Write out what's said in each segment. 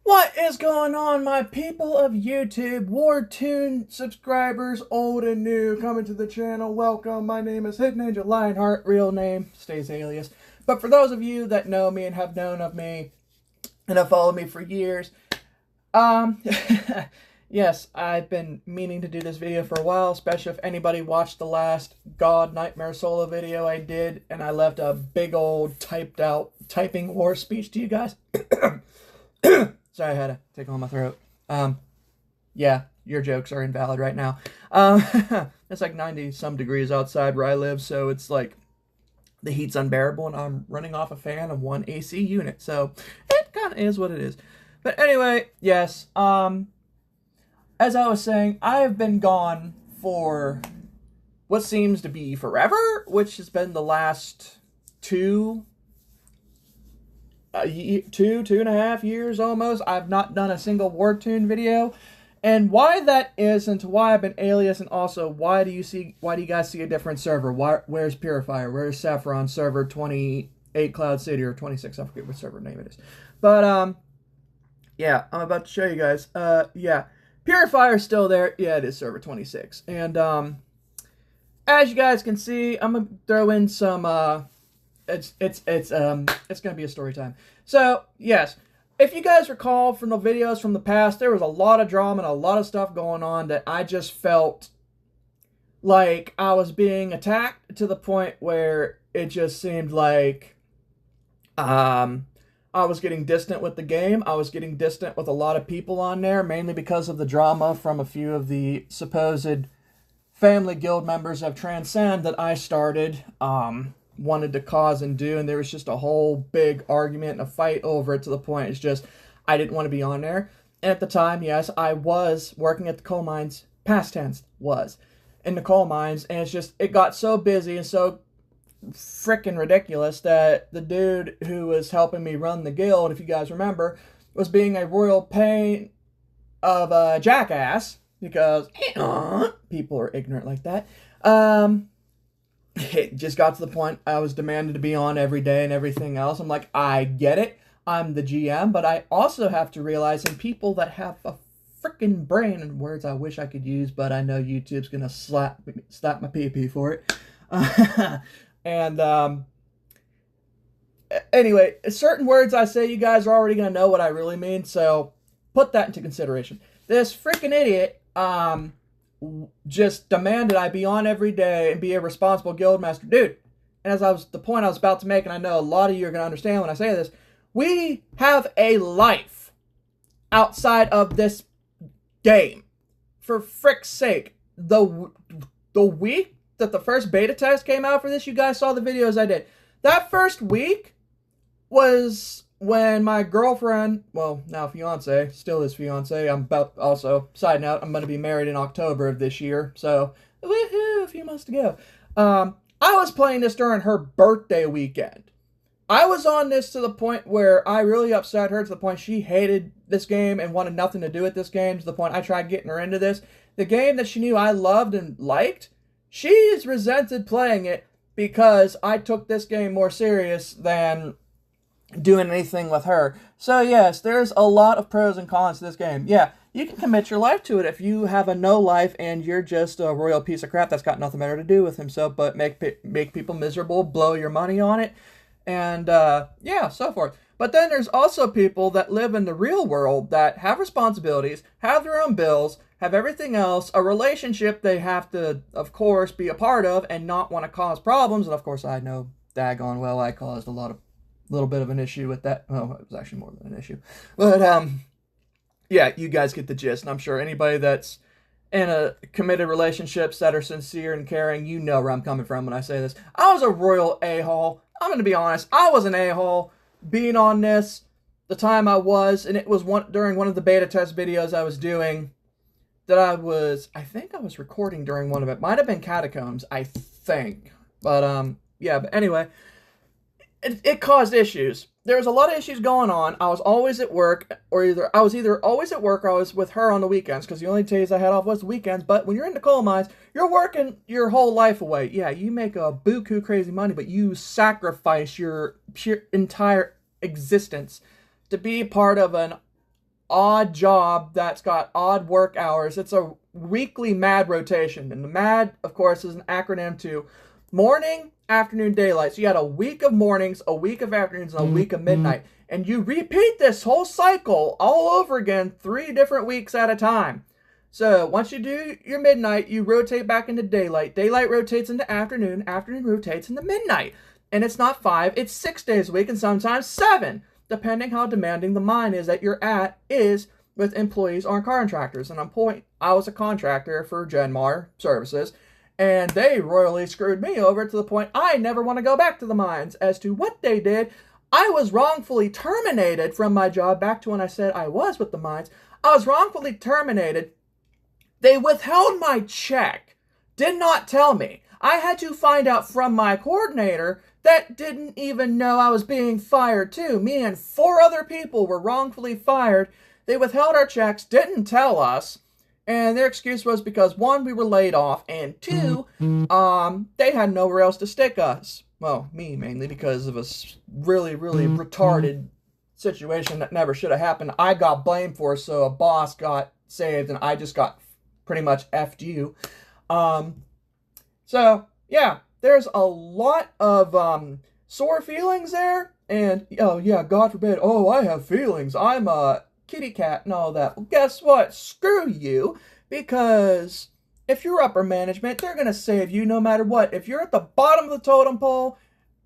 What is going on, my people of YouTube? Wartune subscribers, old and new, coming to the channel. Welcome. My name is Hidden Angel Lionheart. Real name stays alias. But for those of you that know me and have known of me and have followed me for years, yes, I've been meaning to do this video for a while, especially if anybody watched the last God Nightmare Solo video I did, and I left a big old typed out typing war speech to you guys. Sorry, I had to take on my throat. Yeah, your jokes are invalid right now. It's like 90-some degrees outside where I live, so it's like the heat's unbearable, and I'm running off a fan of one AC unit, so it kind of is what it is. But anyway, yes, as I was saying, I've been gone for what seems to be forever, which has been the last two and a half years almost. I've not done a single Wartune video, and why that is, and to why I've been alias, and also why do you guys see a different server? Where's Purifier? Where's Saffron server 28 Cloud City or 26? I forget what server name it is. But yeah, I'm about to show you guys. Yeah, Purifier's still there. Yeah, it is server 26, and as you guys can see, I'm gonna throw in some it's gonna be a story time. So yes, if you guys recall from the videos from the past, there was a lot of drama and a lot of stuff going on that I just felt like I was being attacked to the point where it just seemed like I was getting distant with the game. I was getting distant with a lot of people on there, mainly because of the drama from a few of the supposed family guild members of Transcend that I started wanted to cause and do, and there was just a whole big argument and a fight over it, to the point it's just I didn't want to be on there. And at the time, yes, I was working at the coal mines, past tense, was in the coal mines, and it's just it got so busy and so freaking ridiculous that the dude who was helping me run the guild, if you guys remember, was being a royal pain of a jackass, because people are ignorant like that. It just got to the point I was demanded to be on every day and everything else. I'm like, I get it. I'm the GM, but I also have to realize, and people that have a freaking brain, and words I wish I could use, but I know YouTube's gonna slap my pee-pee for it. And anyway, certain words I say, you guys are already gonna know what I really mean, so put that into consideration. This freaking idiot, just demanded I be on every day and be a responsible guildmaster. Dude, and the point I was about to make, and I know a lot of you are going to understand when I say this, we have a life outside of this game. For frick's sake, the week that the first beta test came out for this, you guys saw the videos I did. That first week was when my girlfriend, well, now fiance, still is fiance, I'm about, also, side note, I'm going to be married in October of this year, so, woohoo, a few months to go. I was playing this during her birthday weekend. I was on this to the point where I really upset her, to the point she hated this game and wanted nothing to do with this game, to the point I tried getting her into this. The game that she knew I loved and liked, she's resented playing it because I took this game more serious than doing anything with her. So yes, there's a lot of pros and cons to this game. Yeah, you can commit your life to it if you have a no life and you're just a royal piece of crap that's got nothing better to do with himself but make people miserable, blow your money on it, and yeah, so forth. But then there's also people that live in the real world that have responsibilities, have their own bills, have everything else, a relationship they have to, of course, be a part of and not want to cause problems. And of course, I know daggone well I caused a little bit of an issue with that. Oh, it was actually more than an issue. But, yeah, you guys get the gist. And I'm sure anybody that's in a committed relationships that are sincere and caring, you know where I'm coming from when I say this. I was a royal a-hole. I'm going to be honest. I was an a-hole being on this the time I was. And it was during one of the beta test videos I was doing that I think I was recording during one of it. Might have been Catacombs, I think. But, yeah, but anyway, it caused issues. There was a lot of issues going on. I was always at work, or I was either always at work or I was with her on the weekends, because the only days I had off was the weekends. But when you're in the coal mines, you're working your whole life away. Yeah, you make a buku crazy money, but you sacrifice your entire existence to be part of an odd job that's got odd work hours. It's a weekly MAD rotation. And the MAD, of course, is an acronym to morning, afternoon, daylight. So you got a week of mornings, a week of afternoons, and a week of midnight. And you repeat this whole cycle all over again 3 different weeks at a time. So once you do your midnight, you rotate back into daylight. Daylight rotates into afternoon. Afternoon rotates into midnight. And it's not 5, it's 6 days a week, and sometimes 7, depending how demanding the mine is that you're at is with employees or contractors. And I was a contractor for Genmar Services, and they royally screwed me over to the point I never want to go back to the mines. As to what they did, I was wrongfully terminated from my job. Back to when I said I was with the mines, I was wrongfully terminated. They withheld my check, did not tell me. I had to find out from my coordinator that didn't even know I was being fired too. Me and 4 other people were wrongfully fired. They withheld our checks, didn't tell us, and their excuse was because 1, we were laid off, and 2, they had nowhere else to stick us. Well, me mainly, because of a really, really retarded situation that never should have happened. I got blamed for, so a boss got saved, and I just got pretty much effed you. So, yeah, there's a lot of sore feelings there, and, oh, yeah, God forbid, oh, I have feelings, I'm a kitty cat and all that. Well, guess what? Screw you, because if you're upper management, they're going to save you no matter what. If you're at the bottom of the totem pole,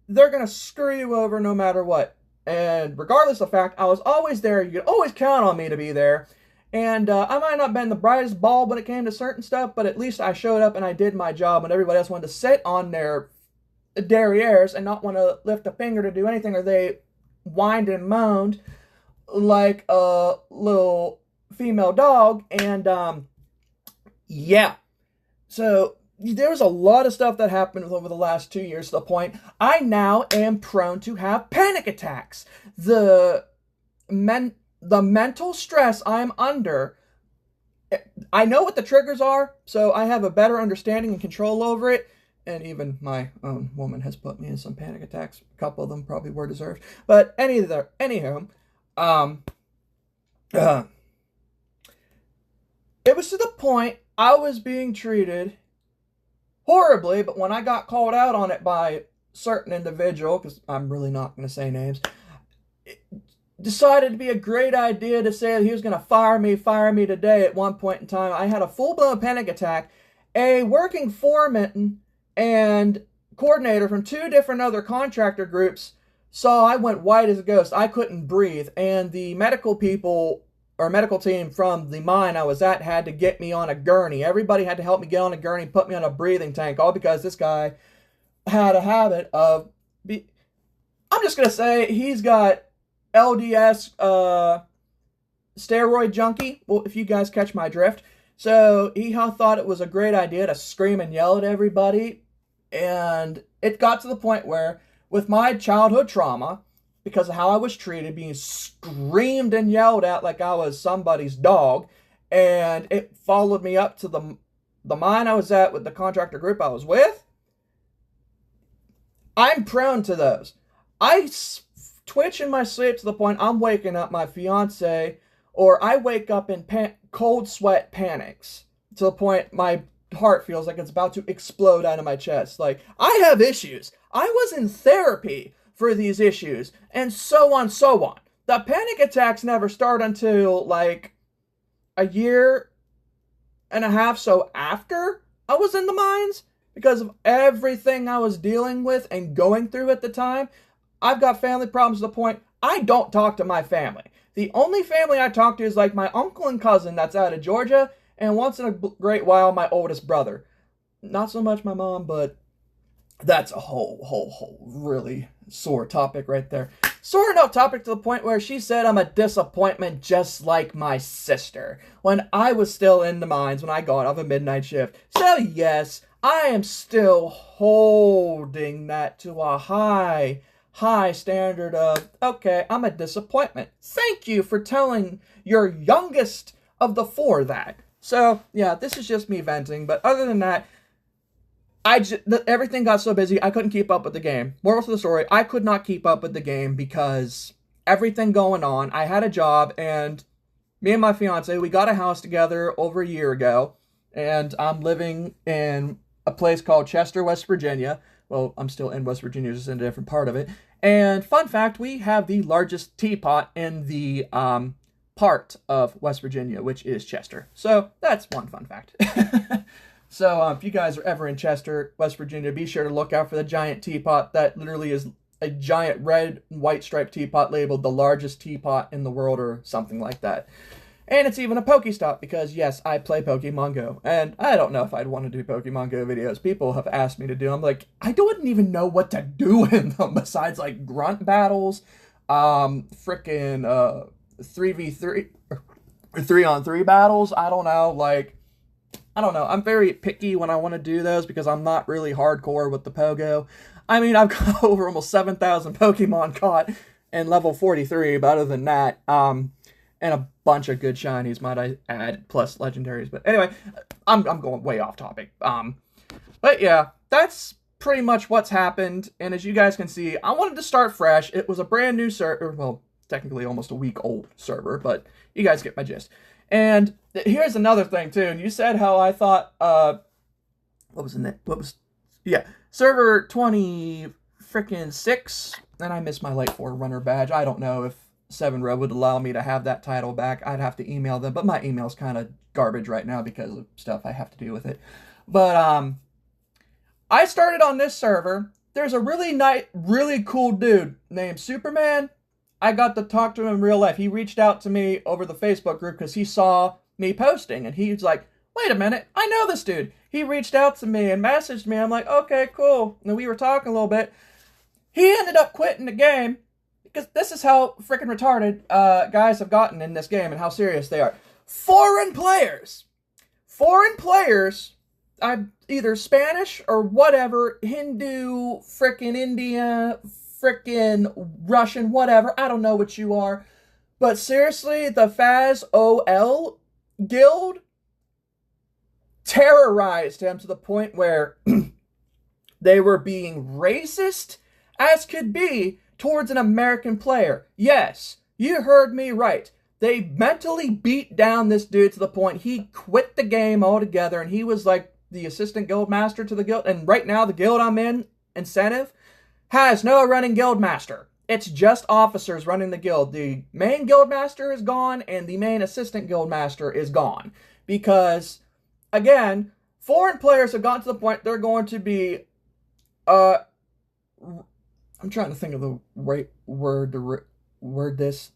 they're going to screw you over no matter what. And regardless of the fact, I was always there. You could always count on me to be there. And I might not have been the brightest bulb when it came to certain stuff, but at least I showed up and I did my job when everybody else wanted to sit on their derrieres and not want to lift a finger to do anything, or they whined and moaned like a little female dog. And yeah, so there was a lot of stuff that happened over the last 2 years to the point I now am prone to have panic attacks. The mental stress I'm under, I know what the triggers are, so I have a better understanding and control over it. And even my own woman has put me in some panic attacks. A couple of them probably were deserved. But anywho, it was to the point I was being treated horribly, but when I got called out on it by a certain individual, because I'm really not going to say names, it decided to be a great idea to say that he was going to fire me today. At one point in time, I had a full-blown panic attack. A working foreman and coordinator from 2 different other contractor groups saw I went white as a ghost. I couldn't breathe, and the medical people, or medical team from the mine I was at, had to get me on a gurney. Everybody had to help me get on a gurney, put me on a breathing tank, all because this guy had a habit of, I'm just going to say, he's got LDS steroid junkie, well, if you guys catch my drift. So he thought it was a great idea to scream and yell at everybody, and it got to the point where, with my childhood trauma, because of how I was treated, being screamed and yelled at like I was somebody's dog, and it followed me up to the mine I was at with the contractor group I was with, I'm prone to those. I twitch in my sleep to the point I'm waking up my fiance, or I wake up in cold sweat panics to the point my heart feels like it's about to explode out of my chest. Like, I have issues. I was in therapy for these issues, and so on, so on. The panic attacks never start until, like, a year and a half so after I was in the mines, because of everything I was dealing with and going through at the time. I've got family problems to the point I don't talk to my family. The only family I talk to is like my uncle and cousin that's out of Georgia, and once in a great while, my oldest brother. Not so much my mom, but that's a whole really sore topic right there. Sore enough topic to the point where she said I'm a disappointment just like my sister when I was still in the mines when I got off a midnight shift. So yes, I am still holding that to a high standard of, okay, I'm a disappointment. Thank you for telling your youngest of the 4 that. So, yeah, this is just me venting, but other than that, everything got so busy, I couldn't keep up with the game. Moral to the story, I could not keep up with the game because everything going on, I had a job, and me and my fiance, we got a house together over a year ago, and I'm living in a place called Chester, West Virginia. Well, I'm still in West Virginia, just in a different part of it. And fun fact, we have the largest teapot in the part of West Virginia, which is Chester. So that's one fun fact. So if you guys are ever in Chester, West Virginia, be sure to look out for the giant teapot that literally is a giant red and white striped teapot labeled the largest teapot in the world or something like that. And it's even a Pokestop because, yes, I play Pokemon Go. And I don't know if I'd want to do Pokemon Go videos. People have asked me to do them. Like, I don't even know what to do in them besides, like, grunt battles, frickin' 3v3, or 3-on-3 battles. I don't know, like, I don't know. I'm very picky when I want to do those because I'm not really hardcore with the Pogo. I mean, I've got over almost 7,000 Pokemon caught in level 43, but other than that, and a bunch of good shinies, might I add, plus legendaries. But anyway, I'm going way off topic. But yeah, that's pretty much what's happened. And as you guys can see, I wanted to start fresh. It was a brand new server. Well, technically almost a week old server, but you guys get my gist. And here's another thing too. And you said how I thought, server 20 frickin' 6, and I missed my Light 4 runner badge. I don't know if 7 would allow me to have that title back. I'd have to email them, but my email's kind of garbage right now because of stuff I have to do with it. But I started on this server. There's a really cool dude named Superman. I got to talk to him in real life. He reached out to me over the Facebook group because he saw me posting, and he was like, wait a minute, I know this dude. He reached out to me and messaged me. I'm like, okay, cool. And we were talking a little bit. He ended up quitting the game because this is how freaking retarded guys have gotten in this game and how serious they are. Foreign players, either Spanish or whatever, Hindu, frickin' India, frickin' Russian, whatever. I don't know what you are. But seriously, the FazOL guild terrorized him to the point where they were being racist as could be towards an American player. Yes, you heard me right. They mentally beat down this dude to the point he quit the game altogether, and he was like the assistant guild master to the guild. And right now, the guild I'm in, Incentive, has no running guild master. It's just officers running the guild. The main guild master is gone, and the main assistant guild master is gone. Because, again, foreign players have gotten to the point they're going to be, I'm trying to think of the right word to word this.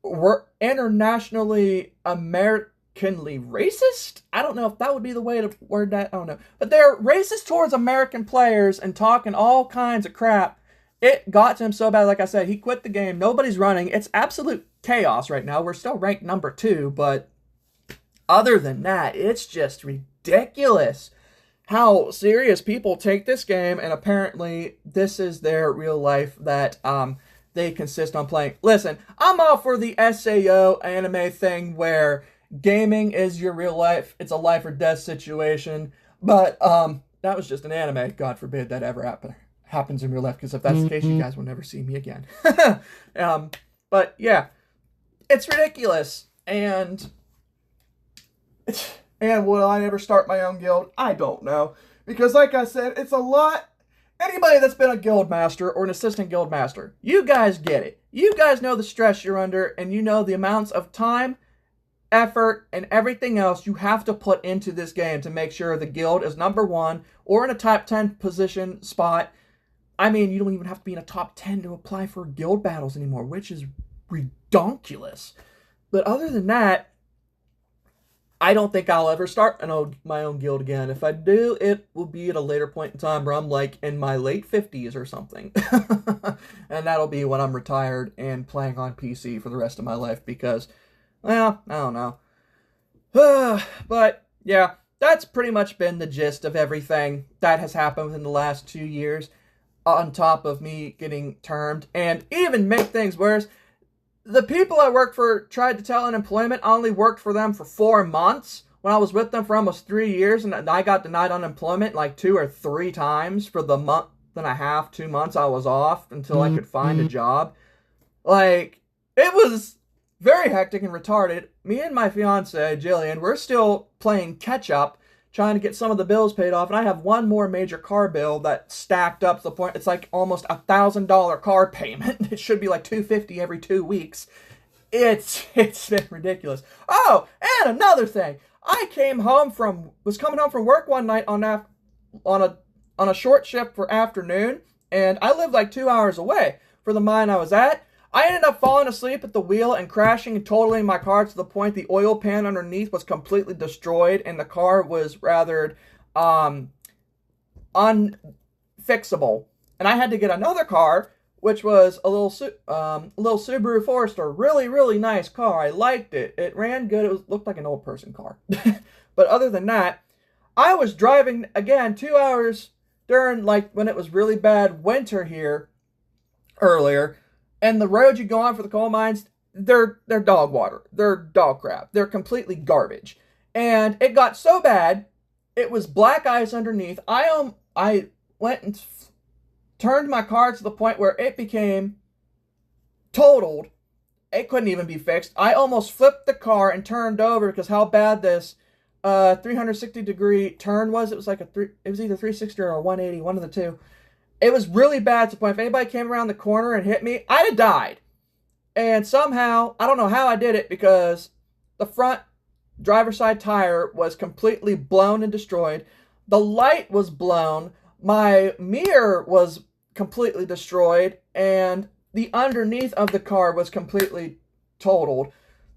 We're internationally Americanly racist? I don't know if that would be the way to word that. I don't know. But they're racist towards American players and talking all kinds of crap. It got to him so bad, like I said, he quit the game. Nobody's running. It's absolute chaos right now. We're still ranked number 2, but other than that, it's just ridiculous how serious people take this game, and apparently this is their real life that they consist on playing. Listen, I'm all for the SAO anime thing where gaming is your real life. It's a life or death situation, but that was just an anime. God forbid that ever happens in real life, because if that's the case, you guys will never see me again. But yeah, it's ridiculous. And will I ever start my own guild? I don't know. Because like I said, it's a lot. Anybody that's been a guild master or an assistant guild master, you guys get it. You guys know the stress you're under, and you know the amounts of time, effort, and everything else you have to put into this game to make sure the guild is number 1 or in a top 10 position spot. I mean, you don't even have to be in a top 10 to apply for guild battles anymore, which is redonkulous. But other than that, I don't think I'll ever start my own guild again. If I do, it will be at a later point in time where I'm like in my late 50s or something. And that'll be when I'm retired and playing on PC for the rest of my life because, well, I don't know. But yeah, that's pretty much been the gist of everything that has happened within the last 2 years, on top of me getting termed. And even make things worse, the people I worked for tried to tell unemployment. I only worked for them for 4 months when I was with them for almost 3 years, and I got denied unemployment like 2 or 3 times for the month and a half, 2 months I was off until I could find a job. Like, it was very hectic and retarded. Me and my fiance, Jillian, we're still playing catch up, trying to get some of the bills paid off. And I have one more major car bill that stacked up to the point it's like almost $1,000 car payment. It should be like $250 every 2 weeks. It's been ridiculous. Oh, and another thing. I was coming home from work one night on a short shift for afternoon, and I lived like 2 hours away from the mine I was at. I ended up falling asleep at the wheel and crashing and totaling my car to the point the oil pan underneath was completely destroyed and the car was rather unfixable. And I had to get another car, which was a little Subaru Forester. Really, really nice car. I liked it. It ran good. It looked like an old person car. But other than that, I was driving, again, 2 hours during, like, when it was really bad winter here earlier. And the roads you go on for the coal mines, they're dog water. They're dog crap. They're completely garbage. And it got so bad, it was black ice underneath. I went and turned my car to the point where it became totaled. It couldn't even be fixed. I almost flipped the car and turned over because how bad this 360-degree turn was. It was like it was either 360 or a 180, one of the two. It was really bad to the point if anybody came around the corner and hit me, I'd have died. And somehow, I don't know how I did it because the front driver's side tire was completely blown and destroyed. The light was blown. My mirror was completely destroyed. And the underneath of the car was completely totaled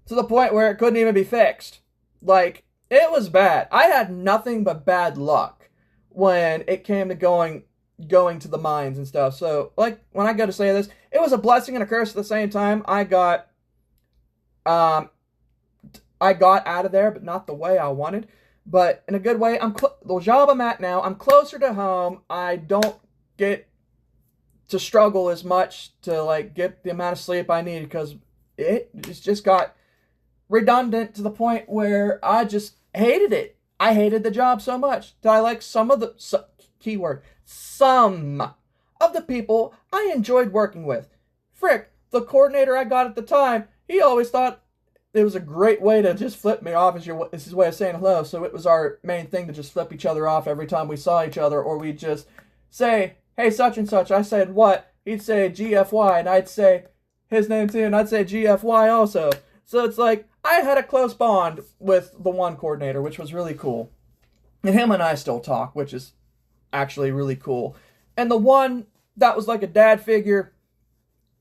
to the point where it couldn't even be fixed. Like, it was bad. I had nothing but bad luck when it came to going to the mines and stuff. So, like, when I go to say this, it was a blessing and a curse at the same time. I got out of there, but not the way I wanted. But in a good way, the job I'm at now, I'm closer to home. I don't get to struggle as much to, like, get the amount of sleep I need because it's just got redundant to the point where I just hated it. I hated the job so much that I like some of the people I enjoyed working with. Frick, the coordinator I got at the time, he always thought it was a great way to just flip me off is his way of saying hello. So it was our main thing to just flip each other off every time we saw each other, or we'd just say, hey, such and such. I said, what? He'd say GFY, and I'd say his name too, and I'd say GFY also. So it's like, I had a close bond with the one coordinator, which was really cool. And him and I still talk, which is actually really cool. And the one that was like a dad figure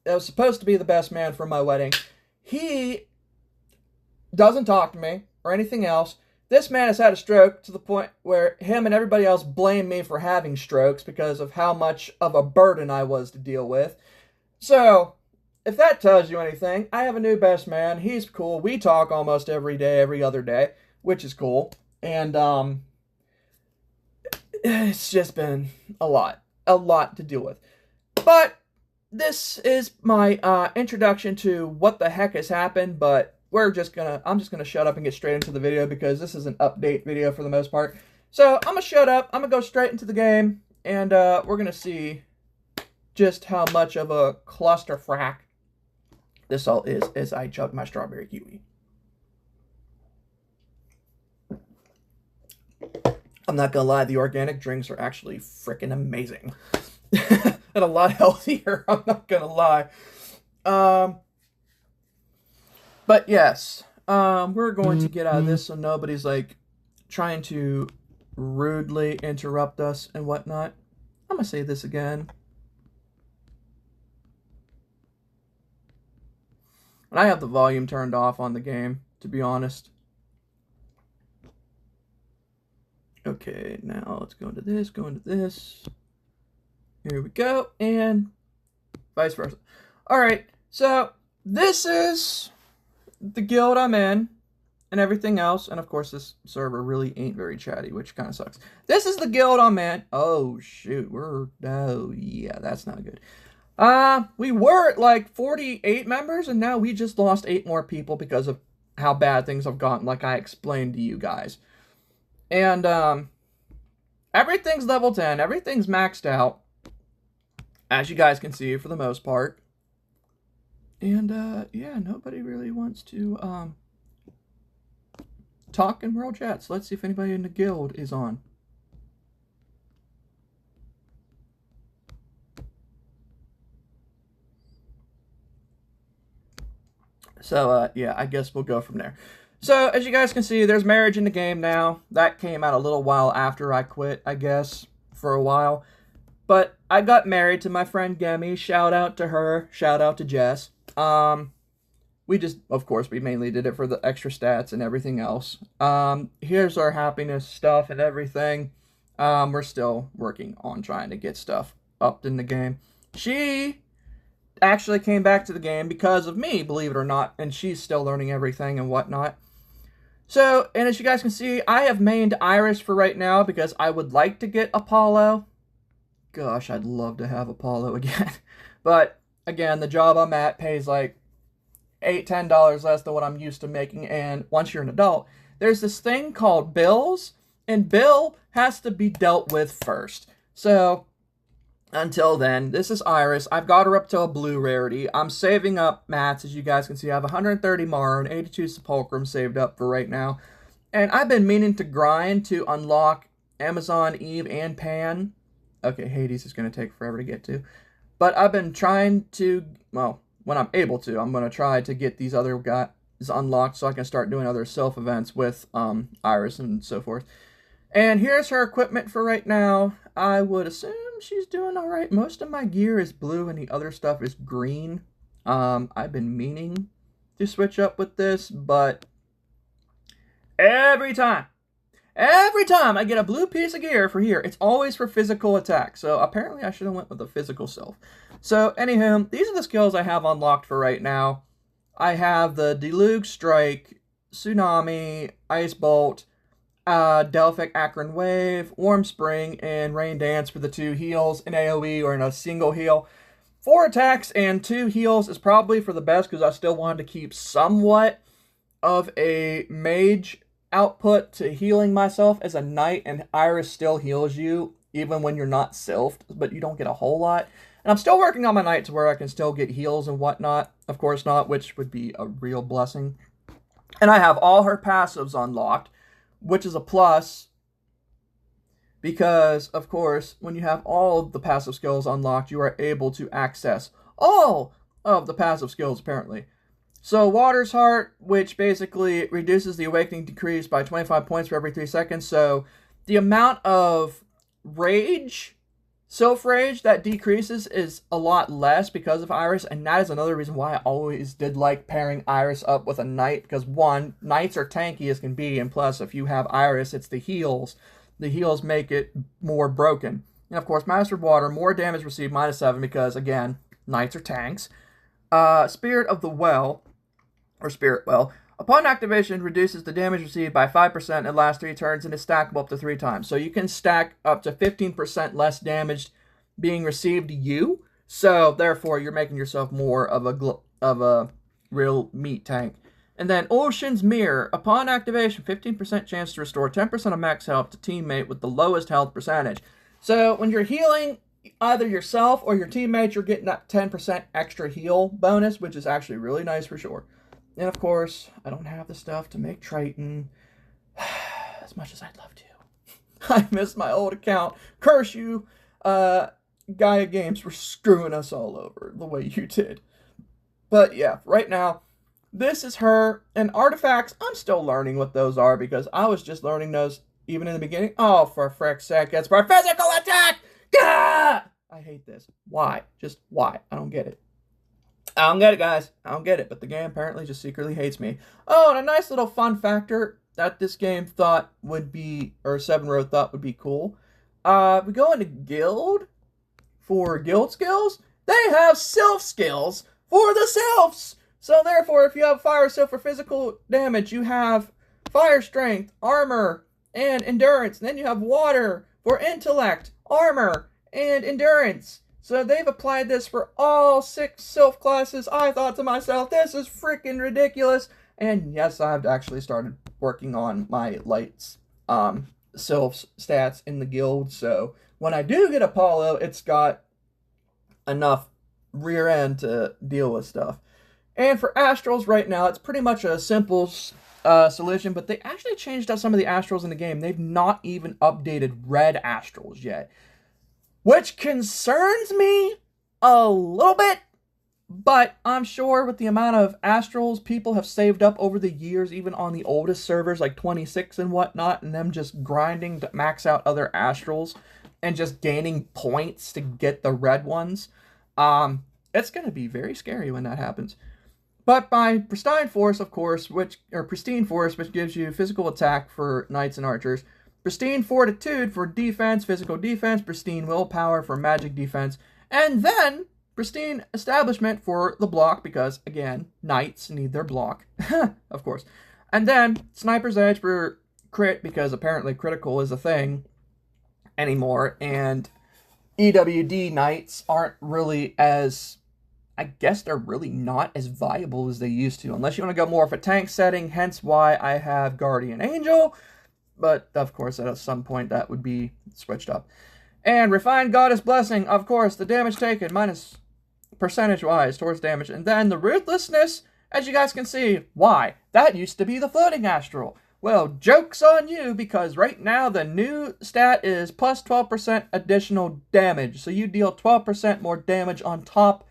that was supposed to be the best man for my wedding, he doesn't talk to me or anything else. This man has had a stroke to the point where him and everybody else blame me for having strokes because of how much of a burden I was to deal with. So, if that tells you anything, I have a new best man. He's cool. We talk almost every day, every other day, which is cool. And it's just been a lot to deal with. But this is my introduction to what the heck has happened, but I'm just gonna shut up and get straight into the video because this is an update video for the most part. So I'm gonna shut up, I'm gonna go straight into the game, and we're gonna see just how much of a clusterfuck this all is as I chug my strawberry kiwi. I'm not gonna lie, the organic drinks are actually freaking amazing. And a lot healthier, I'm not gonna lie. But yes, we're going to get out of this so nobody's like trying to rudely interrupt us and whatnot. I'm gonna say this again. And I have the volume turned off on the game, to be honest. Okay, now let's go into this. Here we go, and vice versa. Alright, so this is the guild I'm in, and everything else. And of course, this server really ain't very chatty, which kind of sucks. This is the guild I'm in. Oh, shoot. Oh, yeah, that's not good. We were at like 48 members, and now we just lost 8 more people because of how bad things have gotten, like I explained to you guys. And, everything's level 10. Everything's maxed out, as you guys can see for the most part. And, yeah, nobody really wants to, talk in world chats. Let's see if anybody in the guild is on. So, yeah, I guess we'll go from there. So, as you guys can see, there's marriage in the game now. That came out a little while after I quit, I guess, for a while. But I got married to my friend Gemi. Shout out to her. Shout out to Jess. We just, of course, we mainly did it for the extra stats and everything else. Here's our happiness stuff and everything. We're still working on trying to get stuff up in the game. She actually came back to the game because of me, believe it or not, and she's still learning everything and whatnot. So, and as you guys can see, I have mained Iris for right now because I would like to get Apollo. Gosh, I'd love to have Apollo again. But, again, the job I'm at pays like $8-10 less than what I'm used to making, and once you're an adult, there's this thing called bills, and bill has to be dealt with first. So, until then, this is Iris. I've got her up to a blue rarity. I'm saving up mats, as you guys can see. I have 130 Mar and 82 Sepulchrum saved up for right now. And I've been meaning to grind to unlock Amazon, Eve, and Pan. Okay, Hades is going to take forever to get to. But I've been trying to, well, when I'm able to, I'm going to try to get these other guys unlocked so I can start doing other self events with Iris and so forth. And here's her equipment for right now. I would assume she's doing all right. Most of my gear is blue and the other stuff is green. I've been meaning to switch up with this, but every time I get a blue piece of gear for here, it's always for physical attack. So apparently I should have went with a physical self. So anywho, these are the skills I have unlocked for right now. I have the Deluge Strike, Tsunami, Ice Bolt, Delphic Akron Wave, Warm Spring, and Rain Dance for the 2 heals, in AoE or in a single heal. 4 attacks and 2 heals is probably for the best because I still wanted to keep somewhat of a mage output to healing myself as a knight, and Iris still heals you even when you're not selfed, but you don't get a whole lot. And I'm still working on my knight to where I can still get heals and whatnot. Of course not, which would be a real blessing. And I have all her passives unlocked, which is a plus because, of course, when you have all of the passive skills unlocked, you are able to access all of the passive skills, apparently. So, Water's Heart, which basically reduces the awakening decrease by 25 points for every 3 seconds. So, the amount of rage, self-rage, that decreases is a lot less because of Iris. And that is another reason why I always did like pairing Iris up with a knight. Because, one, knights are tanky as can be. And plus, if you have Iris, it's the heals. The heals make it more broken. And, of course, Master of Water, more damage received, -7. Because, again, knights are tanks. Spirit of the Well, or Spirit Well, upon activation, reduces the damage received by 5% in the last 3 turns and is stackable up to 3 times. So you can stack up to 15% less damage being received to you. So therefore, you're making yourself more of a real meat tank. And then Ocean's Mirror, upon activation, 15% chance to restore 10% of max health to teammate with the lowest health percentage. So when you're healing either yourself or your teammates, you're getting that 10% extra heal bonus, which is actually really nice for sure. And of course, I don't have the stuff to make Triton as much as I'd love to. I miss my old account. Curse you, Gaia Games, for screwing us all over the way you did. But yeah, right now, this is her. And artifacts, I'm still learning what those are because I was just learning those even in the beginning. Oh, for frick's sake, it's for physical attack! Gah! I hate this. Why? Just why? I don't get it. I don't get it, guys. I don't get it, but the game apparently just secretly hates me. Oh, and a nice little fun factor that this game thought would be, or 7 Row thought would be cool. We go into Guild for Guild skills. They have self skills for the selves. So therefore, if you have Fire Self for physical damage, you have Fire Strength, Armor, and Endurance. And then you have Water for Intellect, Armor, and Endurance. So they've applied this for all 6 self classes. I thought to myself, this is freaking ridiculous. And yes, I've actually started working on my lights self stats in the guild. So when I do get Apollo, it's got enough rear end to deal with stuff. And for Astrals right now, it's pretty much a simple solution, but they actually changed out some of the Astrals in the game. They've not even updated red Astrals yet, which concerns me a little bit. But I'm sure with the amount of Astrals people have saved up over the years, even on the oldest servers like 26 and whatnot, and them just grinding to max out other Astrals and just gaining points to get the red ones, it's going to be very scary when that happens. But by Pristine Force, of course, Pristine Force, which gives you physical attack for Knights and Archers, Pristine Fortitude for defense, physical defense, Pristine Willpower for magic defense, and then Pristine Establishment for the block, because, again, Knights need their block, of course. And then Sniper's Edge for crit, because apparently critical is a thing anymore, and EWD Knights aren't really as... I guess they're really not as viable as they used to, unless you want to go more of a tank setting, hence why I have Guardian Angel, but of course at some point that would be switched up. And Refined Goddess Blessing, of course, the damage taken minus percentage-wise towards damage, and then the Ruthlessness, as you guys can see, why? That used to be the Floating Astral. Well, joke's on you, because right now the new stat is plus 12% additional damage, so you deal 12% more damage on top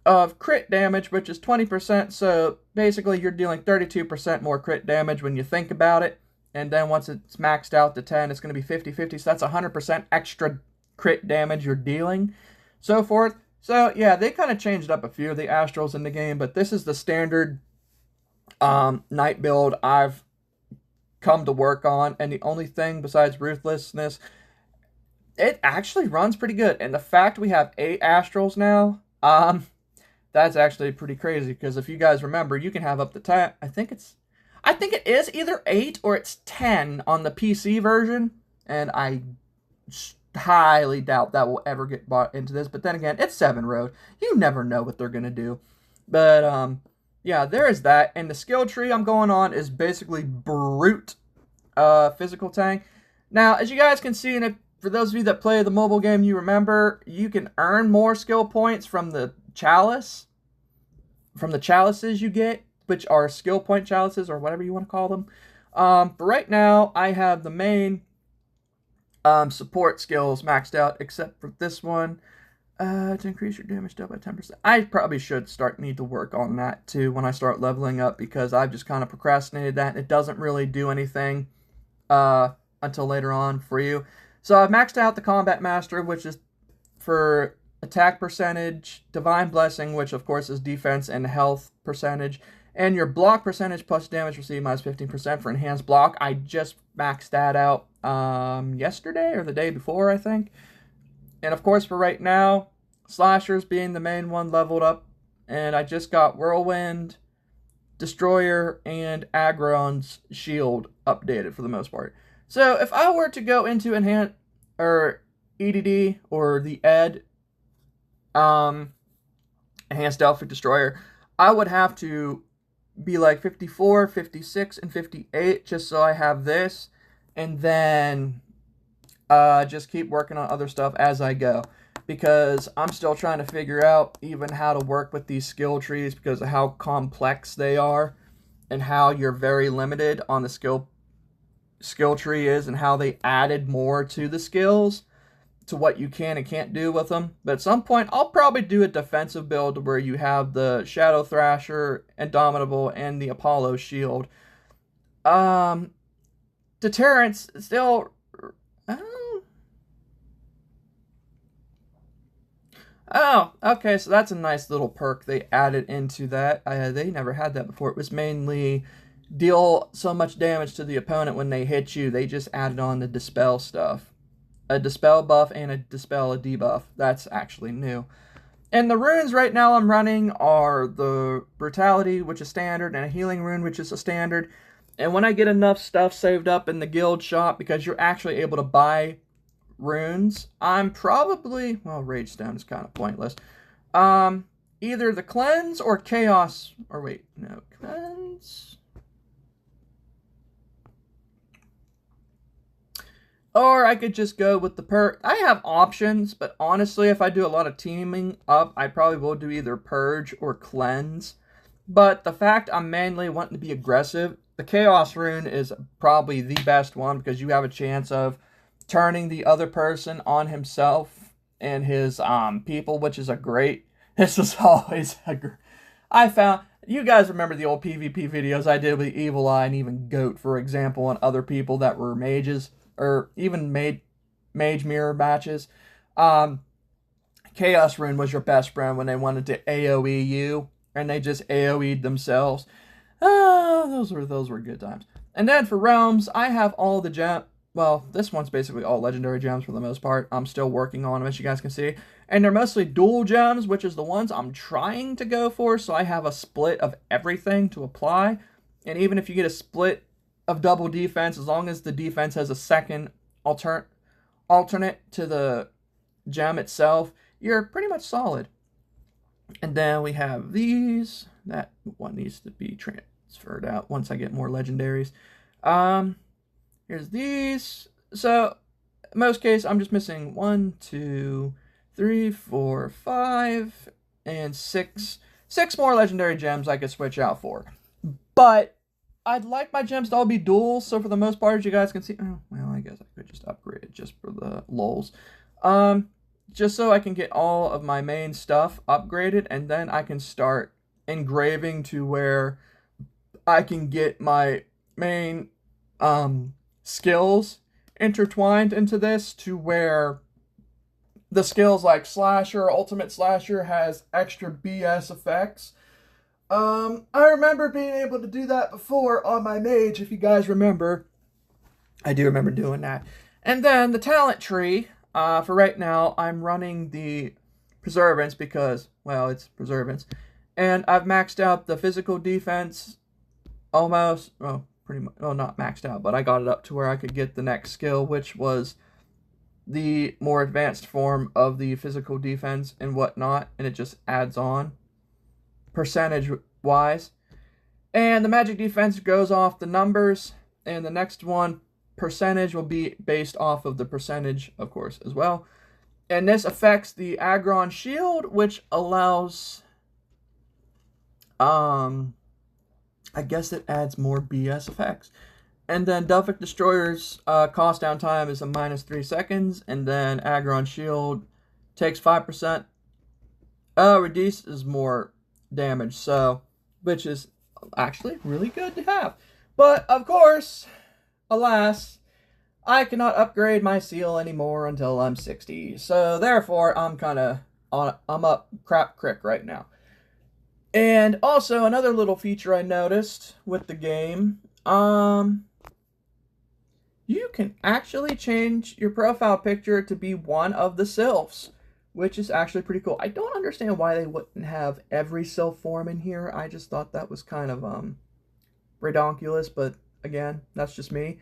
of crit damage, which is 20%, so basically you're dealing 32% more crit damage when you think about it, and then once it's maxed out to 10, it's going to be 50-50, so that's 100% extra crit damage you're dealing, so forth. So yeah, they kind of changed up a few of the Astrals in the game, but this is the standard Knight build I've come to work on, and the only thing besides Ruthlessness, it actually runs pretty good, and the fact we have 8 Astrals now, that's actually pretty crazy, because if you guys remember, you can have up to 10, I think it is either 8 or it's 10 on the PC version, and I highly doubt that will ever get bought into this, but then again, it's 7 Road. You never know what they're going to do. But, yeah, there is that, and the skill tree I'm going on is basically brute physical tank. Now, as you guys can see, and for those of you that play the mobile game, you remember, you can earn more skill points from the chalice, from the chalices you get, which are skill point chalices, or whatever you want to call them. But right now, I have the main support skills maxed out, except for this one, to increase your damage dealt by 10%. I probably should need to work on that too when I start leveling up, because I've just kind of procrastinated that, and it doesn't really do anything until later on for you. So I've maxed out the Combat Master, which is for attack percentage, Divine Blessing, which of course is defense and health percentage, and your block percentage plus damage received minus 15% for enhanced block. I just maxed that out yesterday or the day before, I think. And of course for right now, Slashers being the main one leveled up, and I just got Whirlwind, Destroyer, and Agron's Shield updated for the most part. So if I were to go into Enhanced or EDD or the ED, Enhanced Delphic Destroyer, I would have to be like 54, 56, and 58 just so I have this, and then just keep working on other stuff as I go, because I'm still trying to figure out even how to work with these skill trees because of how complex they are and how you're very limited on the skill tree is, and how they added more to the skills to what you can and can't do with them. But at some point, I'll probably do a defensive build where you have the Shadow Thrasher, Indomitable, and the Apollo Shield. Deterrence, still... Oh, okay, so that's a nice little perk they added into that. They never had that before. It was mainly deal so much damage to the opponent when they hit you. They just added on the Dispel stuff. A Dispel buff and a Dispel a debuff. That's actually new. And the runes right now I'm running are the Brutality, which is standard, and a Healing rune, which is a standard. And when I get enough stuff saved up in the guild shop, because you're actually able to buy runes, I'm probably... Well, Rage Stone is kind of pointless. Either the Cleanse or Chaos... Or wait, no. Cleanse... Or I could just go with the purge. I have options, but honestly, if I do a lot of teaming up, I probably will do either purge or cleanse. But the fact I'm mainly wanting to be aggressive, the Chaos Rune is probably the best one because you have a chance of turning the other person on himself and his people, which is a great. This is always I found you guys remember the old PvP videos I did with Evil Eye and even Goat, for example, and other people that were mages or even mage mirror matches. Chaos Rune was your best friend when they wanted to AoE you and they just AoE'd themselves. Those were good times. And then for realms, I have all the gem. Well, this one's basically all legendary gems for the most part. I'm still working on them, as you guys can see. And they're mostly dual gems, which is the ones I'm trying to go for. So I have a split of everything to apply. And even if you get a split of double defense, as long as the defense has a second alternate to the gem itself, you're pretty much solid. And then we have these. That one needs to be transferred out once I get more legendaries. Here's these. So, in most cases, I'm just missing 1, 2, 3, 4, 5, and 6. 6 more legendary gems I could switch out for. But I'd like my gems to all be dual, so for the most part, as you guys can see, oh, well, I guess I could just upgrade it just for the lulz. Just so I can get all of my main stuff upgraded, and then I can start engraving to where I can get my main skills intertwined into this to where the skills like Slasher, Ultimate Slasher has extra BS effects. I remember being able to do that before on my mage, if you guys remember. I do remember doing that. And then the talent tree, for right now, I'm running the Preservance because, well, it's Preservance. And I've maxed out the physical defense almost, well, pretty much, well, not maxed out, but I got it up to where I could get the next skill, which was the more advanced form of the physical defense and whatnot, and it just adds on percentage-wise. And the magic defense goes off the numbers, and the next one, percentage, will be based off of the percentage, of course, as well. And this affects the Aggron shield, which allows, I guess it adds more BS effects. And then Delphic Destroyer's cost down time is a -3 seconds, and then Aggron shield takes 5%. Reduces more damage, so, which is actually really good to have. But, of course, alas, I cannot upgrade my seal anymore until I'm 60. So, therefore, I'm up crap crick right now. And also, another little feature I noticed with the game, you can actually change your profile picture to be one of the sylphs, which is actually pretty cool. I don't understand why they wouldn't have every sylph form in here. I just thought that was kind of redonkulous, but again, that's just me.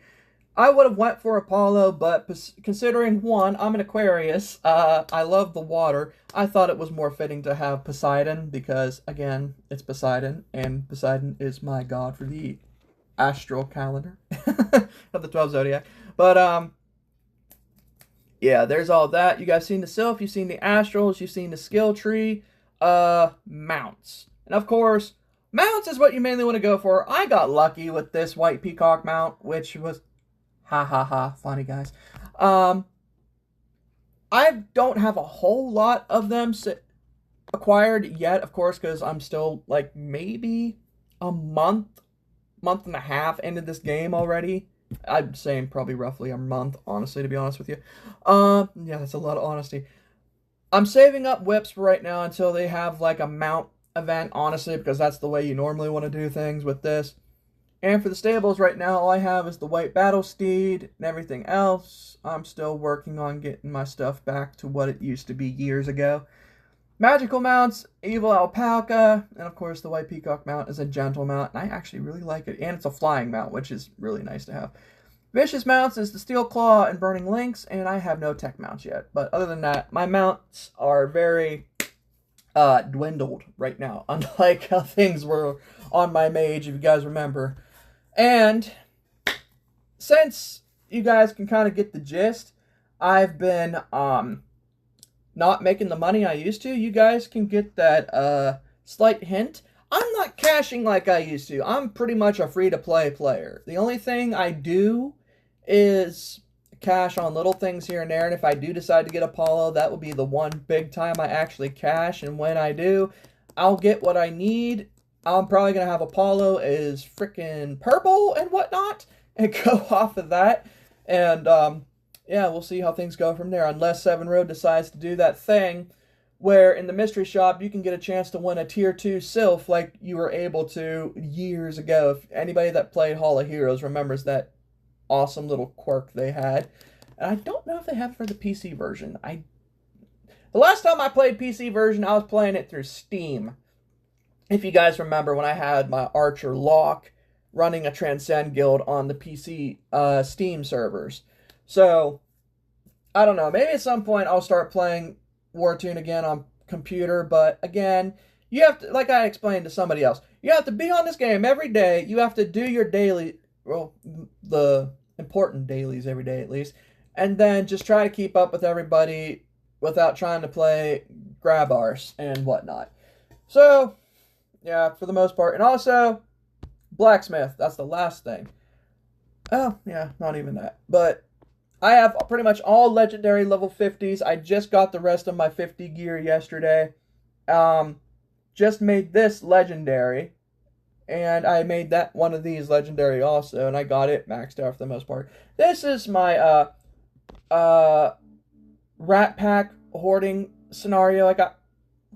I would have went for Apollo, but considering, one, I'm an Aquarius, I love the water, I thought it was more fitting to have Poseidon, because, again, it's Poseidon, and Poseidon is my god for the astral calendar of the 12 zodiac. But, yeah, there's all that. You guys seen the sylph, you've seen the astrals, you've seen the skill tree, mounts. And, of course, mounts is what you mainly want to go for. I got lucky with this white peacock mount, which was... ha ha ha, funny guys. I don't have a whole lot of them acquired yet, of course, because I'm still like maybe a month and a half into this game already. I'm saying probably roughly a month, honestly, to be honest with you. Yeah, that's a lot of honesty. I'm saving up whips for right now until they have like a mount event, honestly, because that's the way you normally want to do things with this. And for the stables right now, all I have is the white battle steed and everything else. I'm still working on getting my stuff back to what it used to be years ago. Magical mounts, evil alpaca, and of course the white peacock mount is a gentle mount, and I actually really like it. And it's a flying mount, which is really nice to have. Vicious mounts is the steel claw and burning lynx, and I have no tech mounts yet. But other than that, my mounts are very dwindled right now, unlike how things were on my mage, if you guys remember. And since you guys can kind of get the gist, I've been not making the money I used to. You guys can get that slight hint. I'm not cashing like I used to. I'm pretty much a free-to-play player. The only thing I do is cash on little things here and there, and if I do decide to get Apollo, that will be the one big time I actually cash, and when I do, I'll get what I need. I'm probably going to have Apollo as freaking purple and whatnot, and go off of that, and yeah, we'll see how things go from there, unless Seven Road decides to do that thing where in the mystery shop you can get a chance to win a tier 2 sylph like you were able to years ago. If anybody that played Hall of Heroes remembers that awesome little quirk they had. And I don't know if they have it for the PC version. The last time I played PC version, I was playing it through Steam. If you guys remember when I had my Archer Lock running a Transcend guild on the PC Steam servers. So, I don't know. Maybe at some point I'll start playing Wartune again on computer. But again, you have to, like I explained to somebody else, you have to be on this game every day. You have to do your daily, well, the important dailies every day at least. And then just try to keep up with everybody without trying to play grab arse and whatnot. So, yeah, for the most part. And also, blacksmith. That's the last thing. Oh, yeah, not even that. But I have pretty much all legendary level 50s. I just got the rest of my 50 gear yesterday. Just made this legendary. And I made that one of these legendary also. And I got it maxed out for the most part. This is my rat pack hoarding scenario. I got...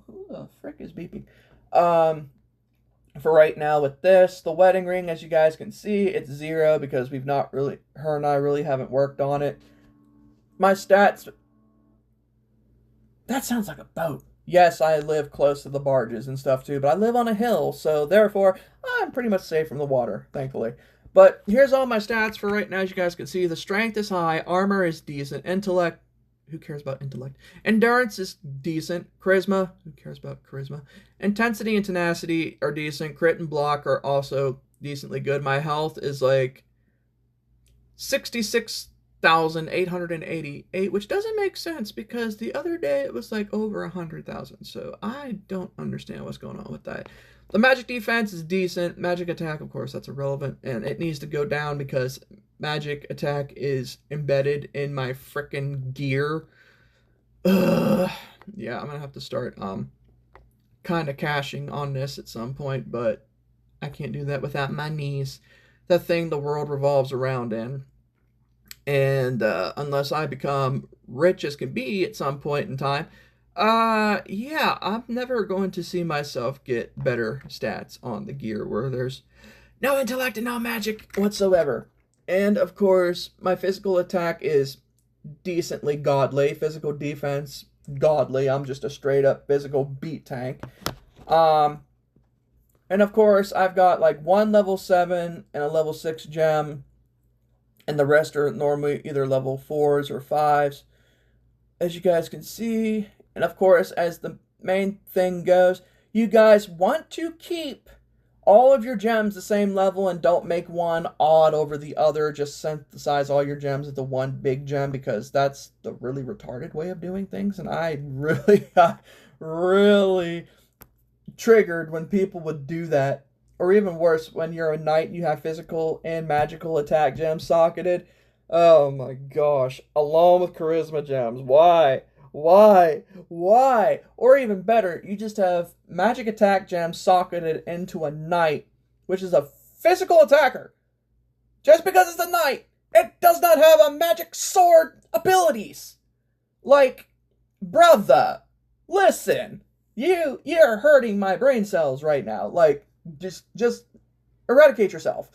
Who the frick is beeping? For right now with this, the wedding ring, as you guys can see, it's 0 because we've not really, her and I really haven't worked on it. My stats, that sounds like a boat. Yes, I live close to the barges and stuff too, but I live on a hill, so therefore, I'm pretty much safe from the water, thankfully. But here's all my stats for right now, as you guys can see. The strength is high, armor is decent, intellect, who cares about intellect? Endurance is decent. Charisma, who cares about charisma? Intensity and tenacity are decent. Crit and block are also decently good. My health is like 66,888, which doesn't make sense because the other day it was like over 100,000. So I don't understand what's going on with that. The magic defense is decent. Magic attack, of course, that's irrelevant, and it needs to go down because magic attack is embedded in my frickin' gear. Yeah, I'm gonna have to start kind of cashing on this at some point, but I can't do that without my knees. The thing the world revolves around in. And unless I become rich as can be at some point in time, yeah, I'm never going to see myself get better stats on the gear where there's no intellect and no magic whatsoever. And, of course, my physical attack is decently godly. Physical defense, godly. I'm just a straight-up physical beat tank. And, of course, I've got, like, one level 7 and a level 6 gem. And the rest are normally either level 4s or 5s. As you guys can see. And, of course, as the main thing goes, you guys want to keep all of your gems the same level and don't make one odd over the other. Just synthesize all your gems into one big gem because that's the really retarded way of doing things. And I really got really triggered when people would do that. Or even worse, when you're a knight and you have physical and magical attack gems socketed. Oh my gosh. Along with charisma gems. Why? Why? Why? Or even better, you just have magic attack gems socketed into a knight, which is a physical attacker. Just because it's a knight, it does not have a magic sword abilities. Like, brother, listen, you're hurting my brain cells right now. Like, just eradicate yourself.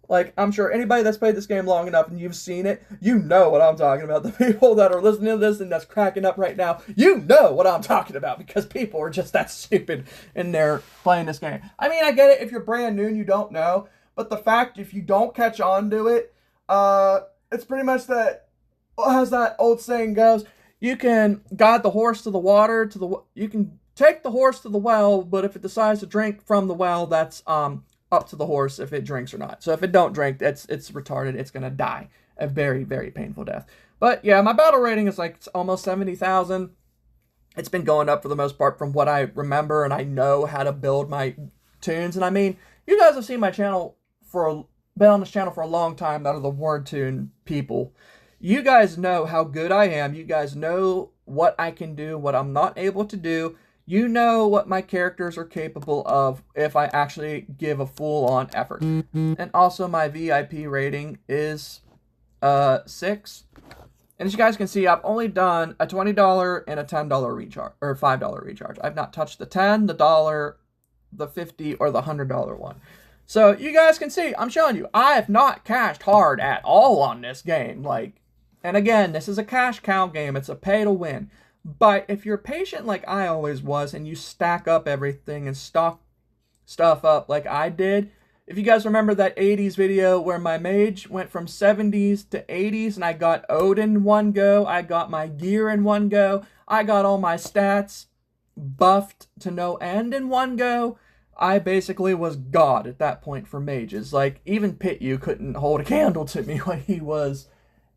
Like, I'm sure anybody that's played this game long enough and you've seen it, you know what I'm talking about. The people that are listening to this and that's cracking up right now, you know what I'm talking about because people are just that stupid in there playing this game. I mean, I get it if you're brand new and you don't know, but the fact if you don't catch on to it, it's pretty much that, as that old saying goes, you can guide the horse to the water, you can take the horse to the well, but if it decides to drink from the well, that's up to the horse if it drinks or not. So if it don't drink, it's retarded. It's going to die. A very, very painful death. But yeah, my battle rating is like almost 70,000. It's been going up for the most part from what I remember, and I know how to build my tunes. And I mean, you guys have seen my channel been on this channel for a long time out of the Wartune people. You guys know how good I am. You guys know what I can do, what I'm not able to do. You know what my characters are capable of if I actually give a full-on effort. And also my VIP rating is 6. And as you guys can see, I've only done a $20 and a $10 recharge, or $5 recharge. I've not touched the $10, the $1, the $50, or the $100 one. So you guys can see, I'm showing you, I have not cashed hard at all on this game. Like, and again, this is a cash cow game. It's a pay to win. But if you're patient like I always was, and you stack up everything and stock stuff up like I did, if you guys remember that 80s video where my mage went from 70s to 80s and I got Odin in one go, I got my gear in one go, I got all my stats buffed to no end in one go, I basically was God at that point for mages. Like, even Pityu couldn't hold a candle to me when he was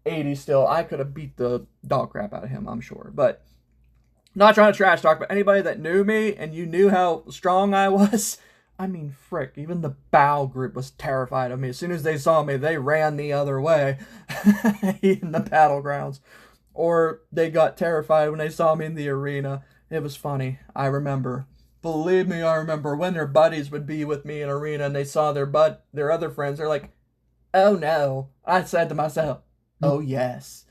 80 still. I could have beat the dog crap out of him, I'm sure. But, not trying to trash talk, but anybody that knew me and you knew how strong I was, I mean, frick, even the Bow group was terrified of me. As soon as they saw me, they ran the other way in the battlegrounds. Or they got terrified when they saw me in the arena. It was funny. I remember. Believe me, I remember when their buddies would be with me in arena and they saw their other friends. They're like, oh no. I said to myself, oh yes.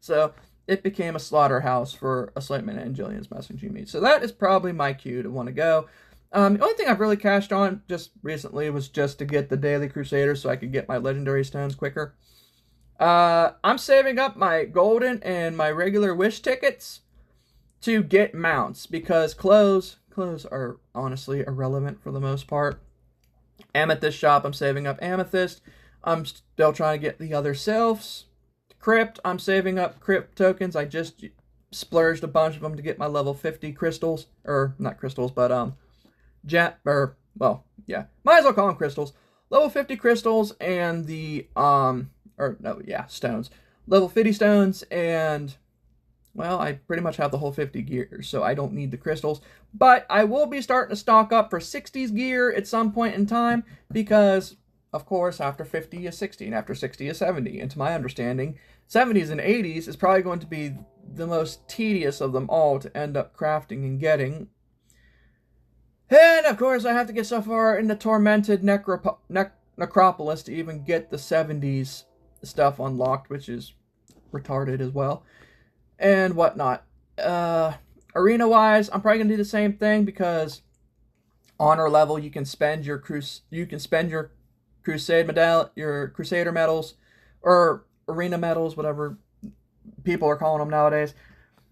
So it became a slaughterhouse for Aslightman and Jillian's messaging me. So that is probably my cue to want to go. The only thing I've really cashed on just recently was just to get the Daily Crusader so I could get my Legendary Stones quicker. I'm saving up my Golden and my regular Wish tickets to get mounts because clothes are honestly irrelevant for the most part. Amethyst shop, I'm saving up Amethyst. I'm still trying to get the other sylphs. Crypt, I'm saving up Crypt tokens. I just splurged a bunch of them to get my level 50 crystals. Or, not crystals, but, well, yeah. Might as well call them crystals. Level 50 crystals and the, stones. Level 50 stones and, well, I pretty much have the whole 50 gear, so I don't need the crystals. But I will be starting to stock up for 60s gear at some point in time because, of course, after 50 is 60, and after 60 is 70. And to my understanding, 70s and 80s is probably going to be the most tedious of them all to end up crafting and getting. And, of course, I have to get so far in the Tormented Necropolis to even get the 70s stuff unlocked, which is retarded as well. And whatnot. Arena-wise, I'm probably going to do the same thing because honor level, you can spend your Crusader medals, or arena medals, whatever people are calling them nowadays,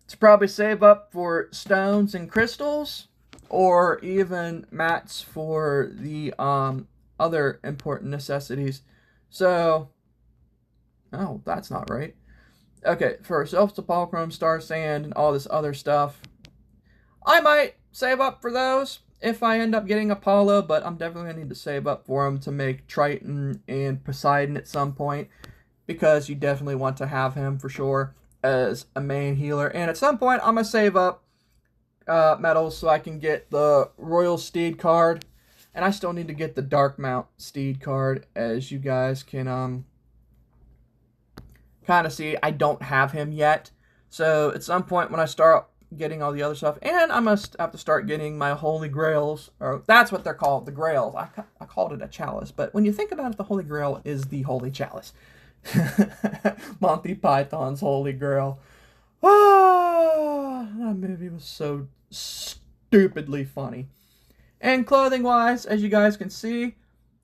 to probably save up for stones and crystals, or even mats for the other important necessities. So, oh, that's not right. Okay, for Self-Sepulchrum, Star Sand, and all this other stuff, I might save up for those if I end up getting Apollo, but I'm definitely going to need to save up for them to make Triton and Poseidon at some point, because you definitely want to have him for sure as a main healer. And at some point, I'm going to save up medals so I can get the Royal Steed card, and I still need to get the Dark Mount Steed card, as you guys can kind of see. I don't have him yet, so at some point when I start getting all the other stuff, and I must have to start getting my Holy Grails, or that's what they're called, the Grails. I called it a chalice, but when you think about it, the Holy Grail is the Holy Chalice. Monty Python's Holy Grail. Ah, that movie was so stupidly funny. And clothing-wise, as you guys can see,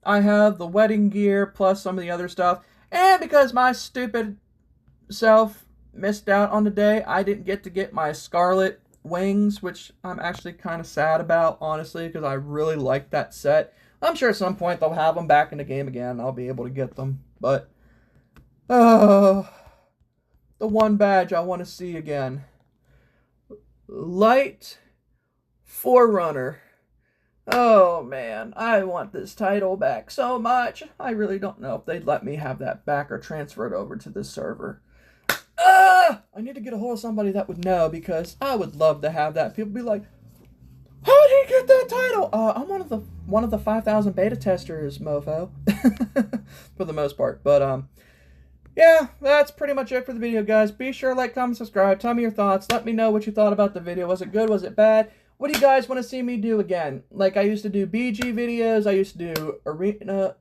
I have the wedding gear plus some of the other stuff, and because my stupid self missed out on the day, I didn't get my Scarlet Wings, which I'm actually kind of sad about, honestly, because I really like that set. I'm sure at some point they'll have them back in the game again, and I'll be able to get them, but the one badge I want to see again. Light Forerunner. Oh man, I want this title back so much. I really don't know if they'd let me have that back or transfer it over to this server. I need to get a hold of somebody that would know, because I would love to have that. People be like, "How did he get that title?" I'm one of the 5,000 beta testers, mofo, for the most part. But yeah, that's pretty much it for the video, guys. Be sure to like, comment, subscribe. Tell me your thoughts. Let me know what you thought about the video. Was it good? Was it bad? What do you guys want to see me do again? Like, I used to do BG videos. I used to do arena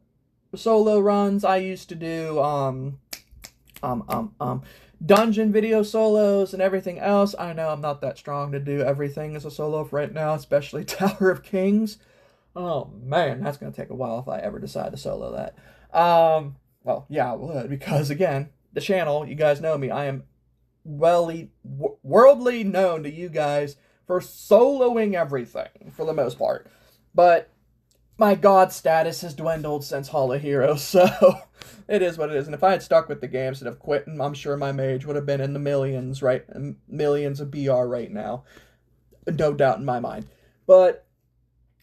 solo runs. I used to do dungeon video solos and everything else. I know I'm not that strong to do everything as a solo right now, especially Tower of Kings. Oh man, that's gonna take a while if I ever decide to solo that. Well, yeah, I would, because again, the channel, you guys know me. I am worldly known to you guys for soloing everything for the most part. But my god status has dwindled since Hall of Heroes, so it is what it is. And if I had stuck with the game instead of quitting, I'm sure my mage would have been in the millions, right? Millions of BR right now. No doubt in my mind. But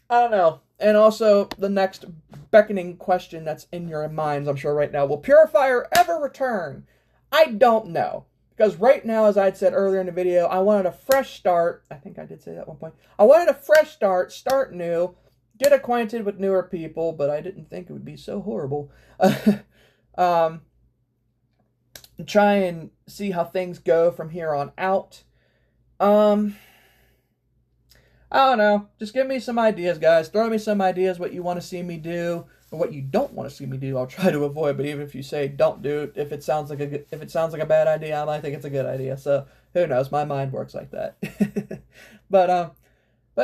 I don't know. And also, the next beckoning question that's in your minds, I'm sure right now, will Purifier ever return? I don't know. Because right now, as I'd said earlier in the video, I wanted a fresh start. I think I did say that at one point. I wanted a fresh start new, get acquainted with newer people, but I didn't think it would be so horrible. Try and see how things go from here on out. I don't know. Just give me some ideas, guys. Throw me some ideas what you want to see me do or what you don't want to see me do. I'll try to avoid. But even if you say don't do it, if it sounds like a bad idea, I might think it's a good idea. So who knows? My mind works like that. But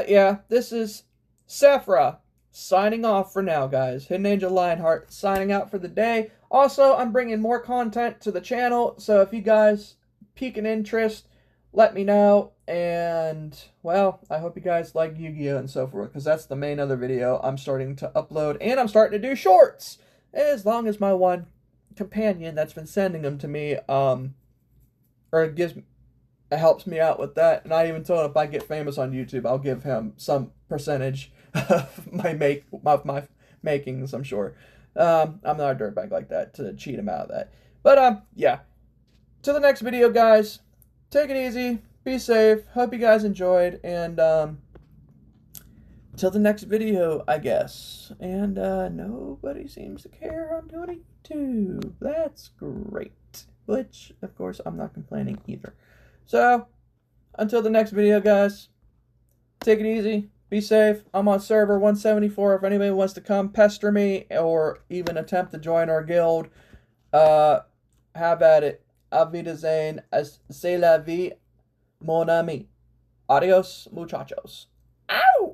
yeah, this is Sephra signing off for now, guys. Hidden Angel Lionheart signing out for the day. Also, I'm bringing more content to the channel, so if you guys pique an interest, let me know. And, well, I hope you guys like Yu-Gi-Oh! And so forth, because that's the main other video I'm starting to upload. And I'm starting to do shorts, as long as my one companion that's been sending them to me, it helps me out with that. And I even told him if I get famous on YouTube, I'll give him some percentage of my makings, I'm sure. I'm not a dirtbag like that to cheat him out of that. But, yeah. To the next video, guys. Take it easy. Be safe. Hope you guys enjoyed. And, till the next video, I guess. And, nobody seems to care I'm doing YouTube. That's great. Which, of course, I'm not complaining either. So, until the next video, guys. Take it easy. Be safe. I'm on server 174. If anybody wants to come pester me or even attempt to join our guild, have at it. Auf Wiedersehen. C'est la vie, mon ami. Adios, muchachos. Ow!